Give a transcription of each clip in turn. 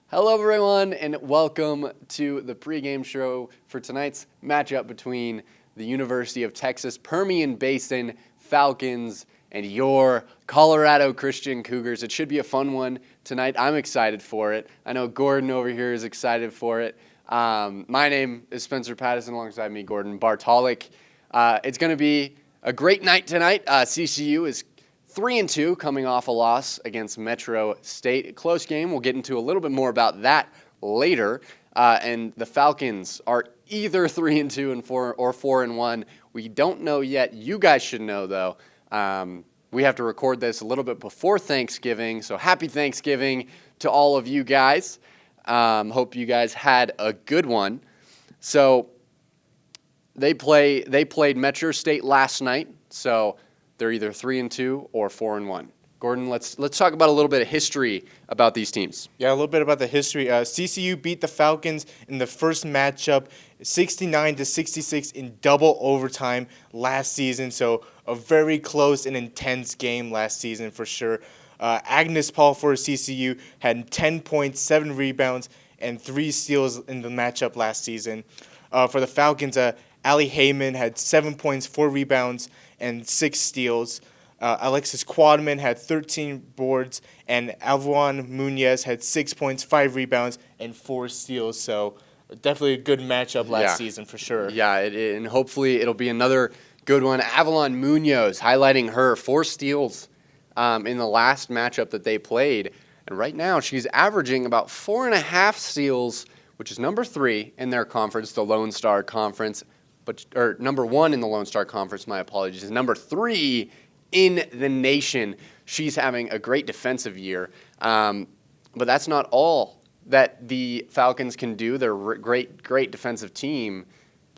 Hello, everyone, and welcome to the pregame show for tonight's matchup between the University of Texas Permian Basin Falcons and your Colorado Christian Cougars. It should be a fun one tonight. I'm excited for it. I know Gordon over here is excited for it. My name is Spencer Pattison, alongside me, Gordon Bartolic. It's going to be a great night tonight. CCU is 3-2, coming off a loss against Metro State. A close game. We'll get into a little bit more about that later. And the Falcons are either 3-2 and 4-1. We don't know yet. You guys should know, though. We have to record this a little bit before Thanksgiving, so happy Thanksgiving to all of you guys. Hope you guys had a good one. So they played Metro State last night, so they're either 3-2 or 4-1. Gordon, let's talk about a little bit of history about these teams. Yeah, a little bit about the history. CCU beat the Falcons in the first matchup, 69-66 in double overtime last season. So a very close and intense game last season for sure. Agnes Paul for CCU had 10 points, 7 rebounds, and 3 steals in the matchup last season. For the Falcons, Allie Heyman had 7 points, 4 rebounds, and 6 steals. Alexis Quadman had 13 boards, and Avalon Munoz had 6 points, 5 rebounds, and 4 steals. So definitely a good matchup last season for sure. Yeah, and hopefully it'll be another good one. Avalon Munoz, highlighting her 4 steals in the last matchup that they played. And right now she's averaging about 4.5 steals, which is number 3 in their conference, the Lone Star Conference. Or number 1 in the Lone Star Conference, my apologies, is number 3 in the nation. She's having a great defensive year. But that's not all that the Falcons can do. They're a great defensive team.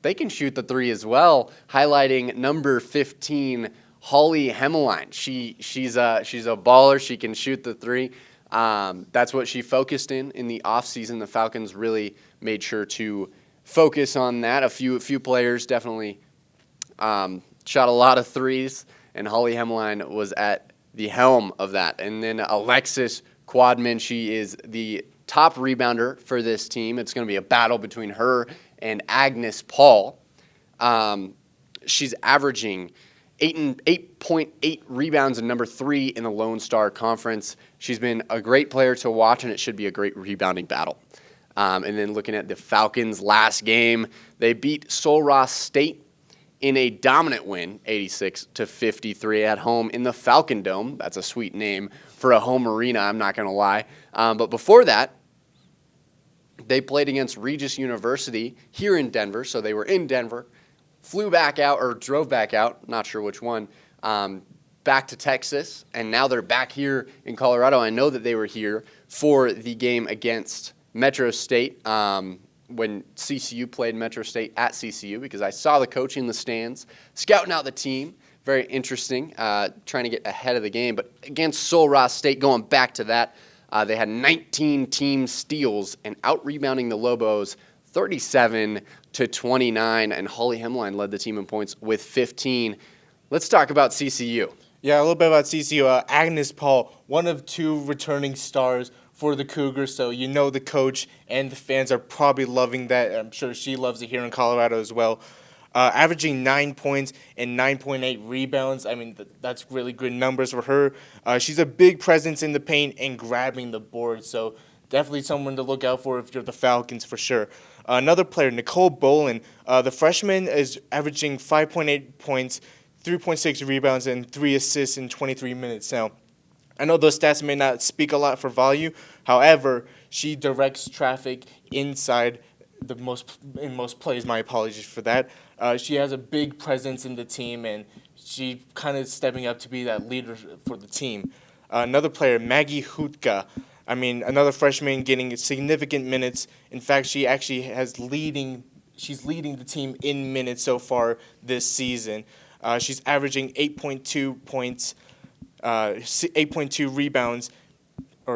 They can shoot the 3 as well, highlighting number 15, Holly Hemmeline. She's a baller. She can shoot the 3. That's what she focused in the offseason. The Falcons really made sure to focus on that. A few players definitely shot a lot of 3s, and Holly Hemmeline was at the helm of that. And then Alexis Quadman, she is the top rebounder for this team. It's going to be a battle between her and Agnes Paul. She's averaging 8.8 rebounds and number 3 in the Lone Star Conference. She's been a great player to watch, and it should be a great rebounding battle. And then looking at the Falcons' last game, they beat Sul Ross State in a dominant win, 86-53 at home in the Falcon Dome. That's a sweet name for a home arena, I'm not going to lie. But before that, they played against Regis University here in Denver. So they were in Denver, flew back out, or drove back out, not sure which one, back to Texas. And now they're back here in Colorado. I know that they were here for the game against Metro State when CCU played Metro State at CCU, because I saw the coach in the stands scouting out the team. Very interesting, trying to get ahead of the game. But against Sul Ross State, going back to that, they had 19 team steals and out-rebounding the Lobos 37-29, and Holly Hemmeline led the team in points with 15. Let's talk about CCU. Yeah, a little bit about CCU. Agnes Paul, one of 2 returning stars for the Cougars, so you know the coach and the fans are probably loving that. I'm sure she loves it here in Colorado as well. Averaging 9 points and 9.8 rebounds. I mean, that's really good numbers for her. She's a big presence in the paint and grabbing the board, so definitely someone to look out for if you're the Falcons for sure. Another player, Nicole Bolin, the freshman, is averaging 5.8 points, 3.6 rebounds, and 3 assists in 23 minutes. Now, I know those stats may not speak a lot for value. However, she directs traffic inside in most plays. My apologies for that. She has a big presence in the team, and she kind of stepping up to be that leader for the team. Another player, Maggie Hutka. I mean, another freshman getting significant minutes. In fact, she's leading the team in minutes so far this season. She's averaging 8.2 points. 8.2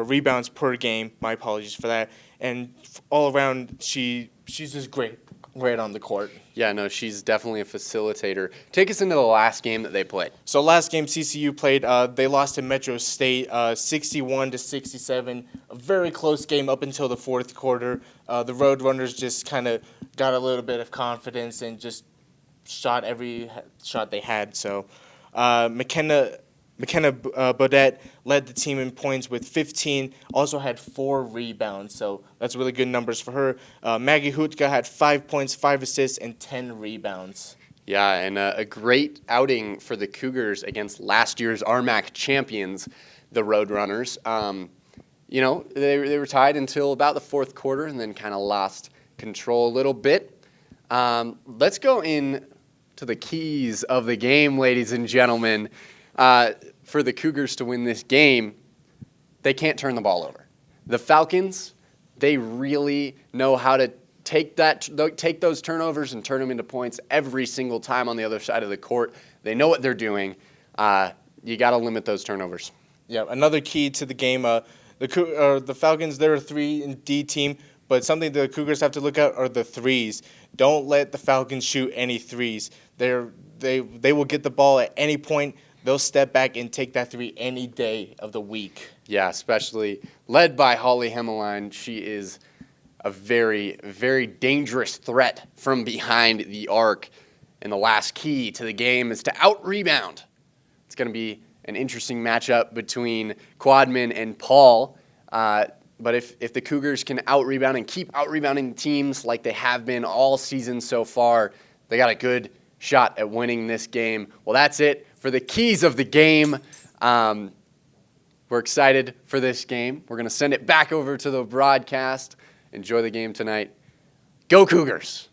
rebounds per game. My apologies for that. And all around, she's just great. right on the court. Yeah, no, she's definitely a facilitator. Take us into the last game that they played. So last game CCU played, they lost to Metro State 61-67. A very close game up until the fourth quarter. The Roadrunners just kind of got a little bit of confidence and just shot every shot they had. So McKenna Bodette led the team in points with 15, also had 4 rebounds, so that's really good numbers for her. Maggie Hutka had 5 points, 5 assists, and 10 rebounds. Yeah, and a great outing for the Cougars against last year's RMAC champions, the Roadrunners. They were tied until about the fourth quarter and then kind of lost control a little bit. Let's go in to the keys of the game, ladies and gentlemen. For the Cougars to win this game, they can't turn the ball over. The Falcons, they really know how to take those turnovers and turn them into points every single time on the other side of the court. They know what they're doing. You got to limit those turnovers. Yeah, another key to the game, the Falcons, they're a 3-and-D team, but something the Cougars have to look at are the threes. Don't let the Falcons shoot any threes. They will get the ball at any point. They'll step back and take that 3 any day of the week. Yeah, especially led by Holly Hemmeline. She is a very, very dangerous threat from behind the arc. And the last key to the game is to out-rebound. It's going to be an interesting matchup between Quadman and Paul. But if the Cougars can out-rebound and keep out-rebounding teams like they have been all season so far, they got a good shot at winning this game. Well, that's it for the keys of the game. We're excited for this game. We're going to send it back over to the broadcast. Enjoy the game tonight. Go Cougars!